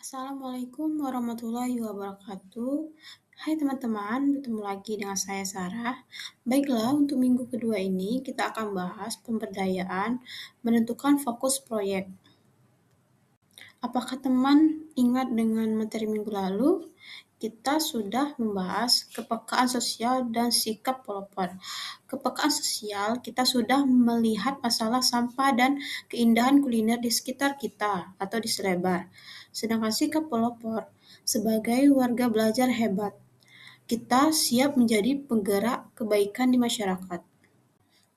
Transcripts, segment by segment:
Assalamualaikum warahmatullahi wabarakatuh. Hai teman-teman, bertemu lagi dengan saya Sarah. Baiklah, untuk minggu kedua ini kita akan bahas pemberdayaan menentukan fokus proyek. Apakah teman ingat dengan materi minggu lalu? Kita sudah membahas kepekaan sosial dan sikap pelopor. Kepekaan sosial, kita sudah melihat masalah sampah dan keindahan kuliner di sekitar kita atau di selebar. Sedangkan sikap pelopor, sebagai warga belajar hebat, kita siap menjadi penggerak kebaikan di masyarakat.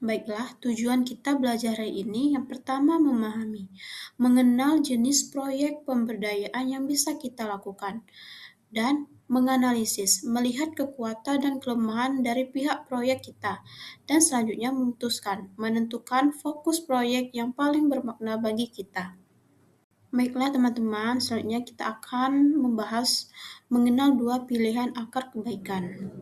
Baiklah, tujuan kita belajar hari ini yang pertama memahami, mengenal jenis proyek pemberdayaan yang bisa kita lakukan, dan menganalisis, melihat kekuatan dan kelemahan dari pihak proyek kita, dan selanjutnya memutuskan, menentukan fokus proyek yang paling bermakna bagi kita. Baiklah teman-teman, selanjutnya kita akan membahas mengenal dua pilihan akar kebaikan.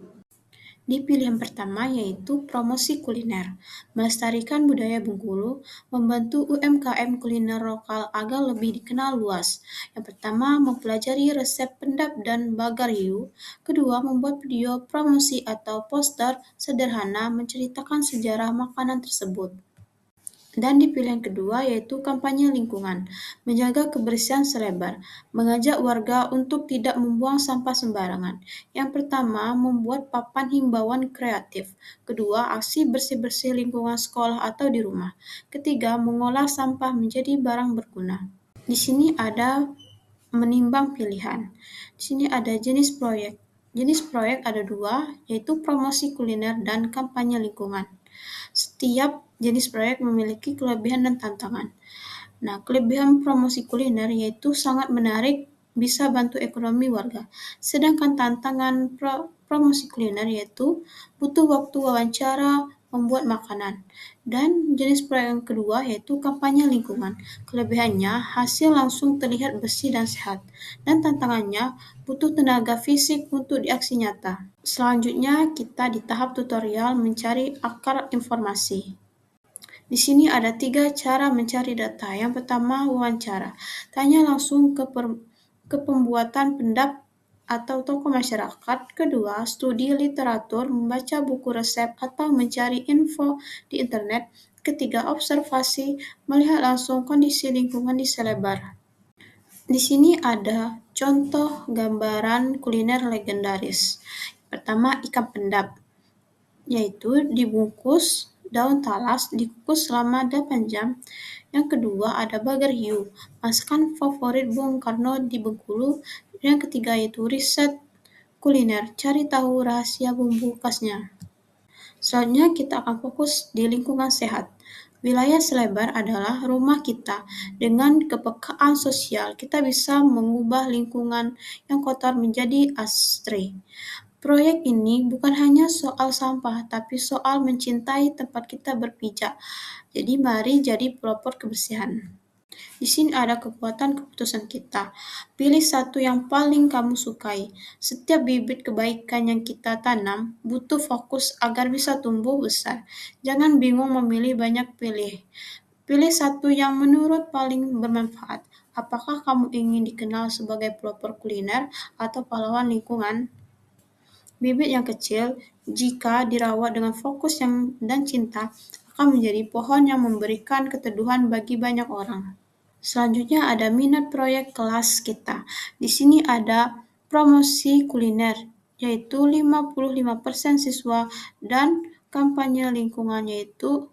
Di pilihan pertama yaitu promosi kuliner, melestarikan budaya Bengkulu, membantu UMKM kuliner lokal agar lebih dikenal luas. Yang pertama, mempelajari resep pendap dan bagar hiu. Kedua, membuat video promosi atau poster sederhana menceritakan sejarah makanan tersebut. Dan di pilihan kedua yaitu kampanye lingkungan, menjaga kebersihan selebar, mengajak warga untuk tidak membuang sampah sembarangan. Yang pertama, membuat papan himbauan kreatif. Kedua, aksi bersih-bersih lingkungan sekolah atau di rumah. Ketiga, mengolah sampah menjadi barang berguna. Di sini ada menimbang pilihan. Di sini ada jenis proyek. Jenis proyek ada dua, yaitu promosi kuliner dan kampanye lingkungan. Setiap jenis proyek memiliki kelebihan dan tantangan. Nah, kelebihan promosi kuliner yaitu sangat menarik, bisa bantu ekonomi warga. Sedangkan tantangan promosi kuliner yaitu butuh waktu wawancara, membuat makanan. Dan jenis proyek yang kedua yaitu kampanye lingkungan. Kelebihannya, hasil langsung terlihat bersih dan sehat. Dan tantangannya, butuh tenaga fisik untuk di aksi nyata. Selanjutnya, kita di tahap tutorial mencari akar informasi. Di sini ada 3 cara mencari data. Yang pertama, wawancara. Tanya langsung ke pembuatan pendap atau tokoh masyarakat. Kedua, studi literatur, membaca buku resep atau mencari info di internet. Ketiga, observasi, melihat langsung kondisi lingkungan di selebar. Di sini ada contoh gambaran kuliner legendaris. Pertama, ikan pendap, yaitu dibungkus daun talas, dikukus selama 8 jam. Yang kedua ada bagar hiu, masakan favorit Bung Karno di Bengkulu. Yang ketiga yaitu riset kuliner, cari tahu rahasia bumbu khasnya. Selanjutnya kita akan fokus di lingkungan sehat. Wilayah selebar adalah rumah kita. Dengan kepekaan sosial, kita bisa mengubah lingkungan yang kotor menjadi asri. Proyek ini bukan hanya soal sampah, tapi soal mencintai tempat kita berpijak. Jadi mari jadi pelopor kebersihan. Di sini ada kekuatan keputusan kita. Pilih satu yang paling kamu sukai. Setiap bibit kebaikan yang kita tanam butuh fokus agar bisa tumbuh besar. Jangan bingung memilih banyak pilih. Pilih satu yang menurut paling bermanfaat. Apakah kamu ingin dikenal sebagai pelopor kuliner atau pahlawan lingkungan? Bibit yang kecil, jika dirawat dengan fokus dan cinta, akan menjadi pohon yang memberikan keteduhan bagi banyak orang. Selanjutnya ada minat proyek kelas kita. Di sini ada promosi kuliner, yaitu 55% siswa, dan kampanye lingkungan, yaitu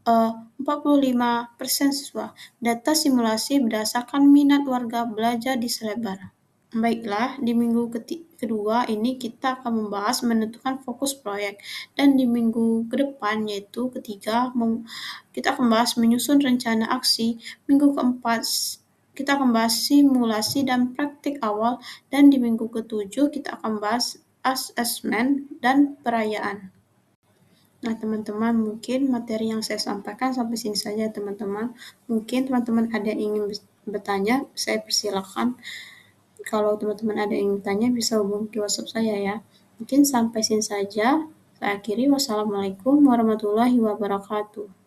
45% siswa. Data simulasi berdasarkan minat warga belajar di selebar. Baiklah, di minggu kedua ini kita akan membahas menentukan fokus proyek, dan di minggu ke depan yaitu ketiga kita akan membahas menyusun rencana aksi. Minggu keempat kita akan bahas simulasi dan praktik awal, dan di minggu ketujuh kita akan bahas asesmen dan perayaan. Nah teman-teman, mungkin materi yang saya sampaikan sampai sini saja teman-teman. Mungkin teman-teman ada yang ingin bertanya, saya persilakan. Kalau teman-teman ada yang tanya bisa hubungi WhatsApp saya ya. Mungkin sampai sini saja. Saya akhiri. Wassalamualaikum warahmatullahi wabarakatuh.